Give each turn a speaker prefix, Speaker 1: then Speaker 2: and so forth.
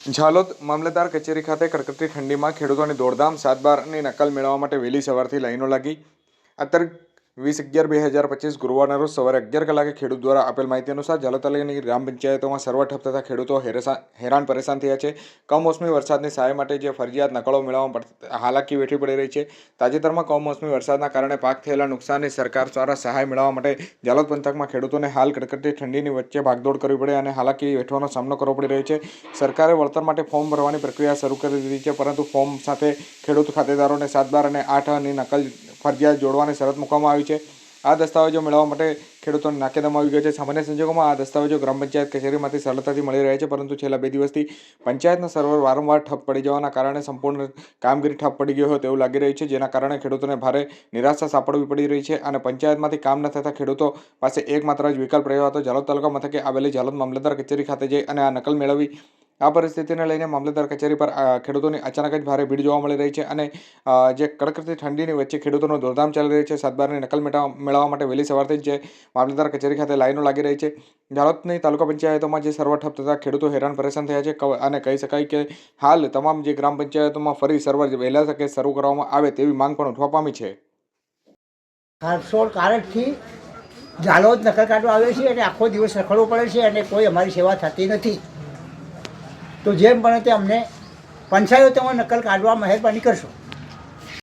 Speaker 1: ઝાલોદ મામલતદાર કચેરી ખાતે કડકડતી ઠંડીમાં ખેડૂતોની દોડધામ 7/12ની નકલ મેળવવા માટે વહેલી સવારથી લાઈનો લાગી। અત્યારે 20/11/2025 ગુરુવારના રોજ સવારે 11 કલાકે ખેડૂત દ્વારા આપેલ માહિતી અનુસાર ઝાલોદ તાલુકાની ગ્રામ પંચાયતોમાં સર્વર ઠપ થતા ખેડૂતો હેરાન પરેશાન થયા છે। કમોસમી વરસાદની સહાય માટે જે ફરજિયાત નકળો મેળવવામાં હાલાકી વેઠવી પડી રહી છે। તાજેતરમાં કમોસમી વરસાદના કારણે પાક થયેલા નુકસાનની સરકાર દ્વારા સહાય મેળવવા માટે ઝાલોદ પંથકમાં ખેડૂતોને હાલ કડકડતી ઠંડીની વચ્ચે ભાગદોડ કરવી પડે અને હાલાકી વેઠવાનો સામનો કરવો પડી રહ્યો છે। સરકારે વળતર માટે ફોર્મ ભરવાની પ્રક્રિયા શરૂ કરી દીધી છે, પરંતુ ફોર્મ સાથે ખેડૂત ખાતેદારોને 7/12 અને 8ની નકલ ફરજિયાત જોડવાની શરત મૂકવામાં આવી છે। આ દસ્તાવેજો મેળવવા માટે ખેડૂતોને નાકેદમ આવી ગયો છે। સામાન્ય સંજોગોમાં આ દસ્તાવેજો ગ્રામ પંચાયત કચેરીમાંથી સરળતાથી મળી રહે છે, પરંતુ છેલ્લા 2 દિવસથી પંચાયતના સર્વર વારંવાર ઠપ પડી જવાના કારણે સંપૂર્ણ કામગીરી ઠપ પડી ગઈ હોય તેવું લાગી રહ્યું છે, જેના કારણે ખેડૂતોને ભારે નિરાશા સાંપડવી પડી રહી છે અને પંચાયતમાંથી કામ ન થતા ખેડૂતો પાસે એકમાત્ર જ વિકલ્પ રહ્યો હતો ઝાલોદ તાલુકા મથકે આવેલી ઝાલોદ મામલતદાર કચેરી ખાતે જઈ અને આ નકલ મેળવી। આ પરિસ્થિતિને લઈને મામલતદાર કચેરી પર ખેડૂતોની અચાનક જ ભારે ભીડ જોવા મળી રહી છે અને જે કડકડતી ઠંડીની વચ્ચે ખેડૂતોનો દોડધામ ચાલી રહી છે। 7/12ની નકલ મેળવવા માટે વહેલી સવારથી જ મામલતદાર કચેરી ખાતે લાઈનો લાગી રહી છે। ઝાલોદની તાલુકા પંચાયતોમાં જે સર્વર ઠપ થતા ખેડૂતો હેરાન પરેશાન થયા છે અને કહી શકાય કે હાલ તમામ જે ગ્રામ પંચાયતોમાં ફરી સર્વર વહેલા તકે શરૂ કરવામાં આવે તેવી માંગ પણ ઉઠવા પામી છે।
Speaker 2: 16 ઝાલોદ નકલ કાઢવા આવે છે અને આખો દિવસ રખડવો પડે છે અને કોઈ અમારી સેવા થતી નથી। તો જેમ બને તે અમને પંચાયતોમાં નકલ કાઢવા મહેરબાની કરશો।